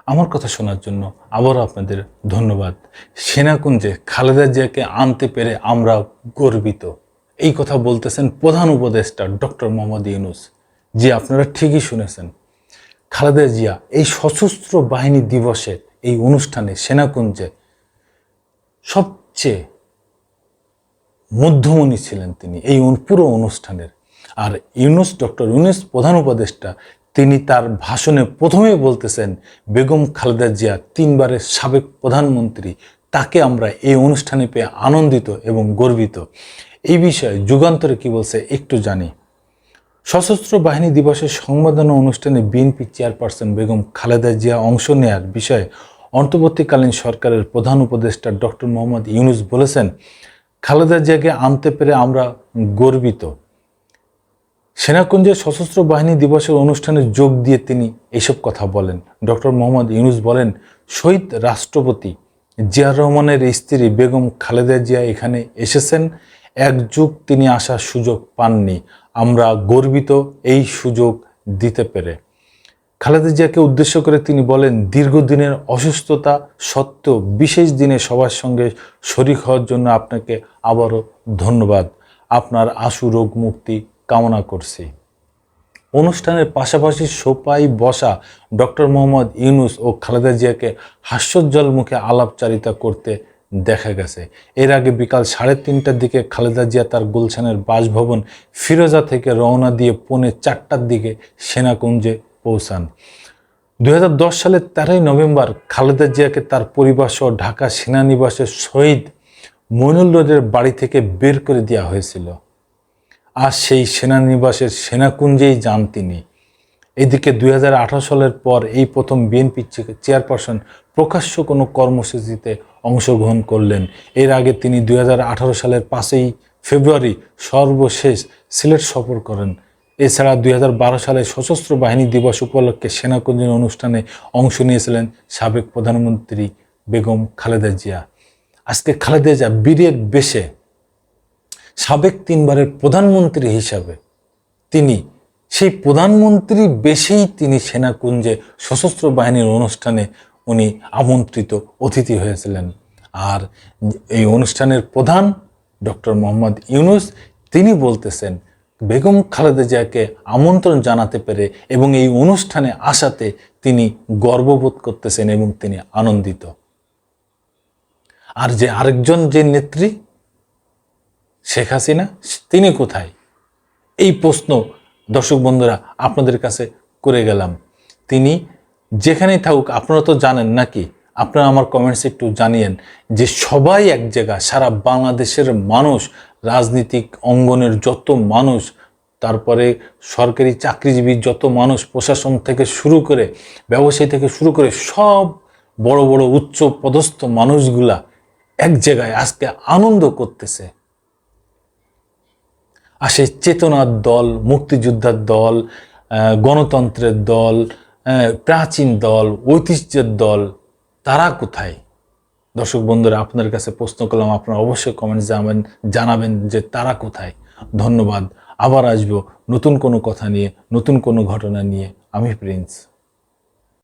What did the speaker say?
আমার কথা শোনার জন্য আবারও আপনাদের ধন্যবাদ। সেনাকুঞ্জে খালেদা জিয়াকে আনতে পেরে আমরা গর্বিত, এই কথা বলতেছেন প্রধান উপদেষ্টা ডক্টর মোহাম্মদ ইউনূস। জি, আপনারা ঠিকই শুনেছেন। খালেদা জিয়া এই সশস্ত্র বাহিনী দিবসের এই অনুষ্ঠানে সেনাকুঞ্জে সবচেয়ে মধ্যমণি ছিলেন তিনি এই পুরো অনুষ্ঠানের। আর ডক্টর ইউনূস প্রধান উপদেষ্টা, তিনি তার ভাষণে প্রথমেই বলতেছেন বেগম খালেদা জিয়া 3 বারের সাবেক প্রধানমন্ত্রী, তাকে আমরা এই অনুষ্ঠানে পেয়ে আনন্দিত এবং গর্বিত। এই বিষয়ে যুগান্তরে কি বলছে একটু জানি। সশস্ত্র বাহিনী দিবসের সংবর্ধনা অনুষ্ঠানে বিএনপি চেয়ারপারসন বেগম খালেদা জিয়া অংশ নেয়ার বিষয়ে অন্তর্বর্তীকালীন সরকারের প্রধান উপদেষ্টা ডক্টর মোহাম্মদ ইউনূস বলেছেন, খালেদা জিয়াকে আনতে পেরে আমরা গর্বিত। সেনাকুঞ্জের সশস্ত্র বাহিনী দিবসের অনুষ্ঠানে যোগ দিয়ে তিনি এসব কথা বলেন। ডক্টর মোহাম্মদ ইউনূস বলেন, শহীদ রাষ্ট্রপতি জিয়াউর রহমানের স্ত্রী বেগম খালেদা জিয়া এখানে এসেছেন। এক যুগ তিনি আসার সুযোগ পাননি, আমরা গর্বিত এই সুযোগ দিতে পেরে। খালেদা জিয়াকে উদ্দেশ্য করে তিনি বলেন, দীর্ঘদিনের অসুস্থতা সত্ত্বেও বিশেষ দিনে সবার সঙ্গে শরীক হওয়ার জন্য আপনাকে আবারও ধন্যবাদ। আপনার আশু রোগ মুক্তি কামনা করছি। অনুষ্ঠানের পাশাপাশি সোপায় বসা ডক্টর মোহাম্মদ ইউনূস ও খালেদা জিয়াকে হাস্যোজ্জ্বল মুখে আলাপচারিতা করতে দেখা গেছে। এর আগে বিকাল 3:30টার দিকে খালেদা জিয়া তার গুলশানের বাসভবন ফিরোজা থেকে রওনা দিয়ে পৌনে 4টার দিকে সেনাকুঞ্জে পৌঁছান। 2010 সালের 13ই নভেম্বর খালেদা জিয়াকে তার পরিবার সহ ঢাকা সেনানিবাসের শহীদ মইনুল রোডের বাড়ি থেকে বের করে দেওয়া হয়েছিল। আর সেই সেনানিবাসের সেনাকুঞ্জেই যান তিনি। এদিকে 2018 সালের পর এই প্রথম বিএনপি চেয়ারপারসন প্রকাশ্য কোনো কর্মসূচিতে অংশগ্রহণ করলেন। এর আগে তিনি 2018 সালের 5ই ফেব্রুয়ারি সর্বশেষ সিলেট সফর করেন। এছাড়া 2012 সালে সশস্ত্র বাহিনী দিবস উপলক্ষে সেনাকুঞ্জের অনুষ্ঠানে অংশ নিয়েছিলেন সাবেক প্রধানমন্ত্রী বেগম খালেদা জিয়া। আজকে খালেদা জিয়া বীরের বেশে সাবেক 3 বারের প্রধানমন্ত্রী হিসাবে তিনি সেই প্রধানমন্ত্রী বেশেই তিনি সেনাকুঞ্জে সশস্ত্র বাহিনীর অনুষ্ঠানে উনি আমন্ত্রিত অতিথি হয়েছিলেন। আর এই অনুষ্ঠানের প্রধান ডক্টর মোহাম্মদ ইউনূস তিনি বলতেছেন বেগম খালেদা জিয়াকে আমন্ত্রণ জানাতে পেরে এবং এই অনুষ্ঠানে আসাতে তিনি গর্ববোধ করতেছেন এবং তিনি আনন্দিত। আর যে আরেকজন যে নেত্রী শেখ হাসিনা, তিনি কোথায়? এই প্রশ্ন দর্শক বন্ধুরা আপনাদের কাছে করে গেলাম। তিনি যেখানেই থাকুক, আপনারা তো জানেন নাকি? আপনারা আমার কমেন্টসে একটু জানিয়েন যে সবাই এক জায়গা, সারা বাংলাদেশের মানুষ, রাজনীতিক অঙ্গনের যত মানুষ, তারপরে সরকারি চাকরিজীবী যত মানুষ, প্রশাসন থেকে শুরু করে ব্যবসায়ী থেকে শুরু করে সব বড় বড় উচ্চ পদস্থ মানুষগুলা এক জায়গায় আজকে আনন্দ করতেছে। আর সেই চেতনার দল, মুক্তিযোদ্ধার দল, গণতন্ত্রের দল, প্রাচীন দল, ঐতিহ্যের দল, তারা কোথায়? দর্শক বন্ধুরা আপনাদের কাছে প্রশ্ন করলাম, আপনারা অবশ্যই কমেন্টস জানাবেন যে তারা কোথায়। ধন্যবাদ। আবার আসবো নতুন কোনো কথা নিয়ে, নতুন কোনো ঘটনা নিয়ে। আমি প্রিন্স।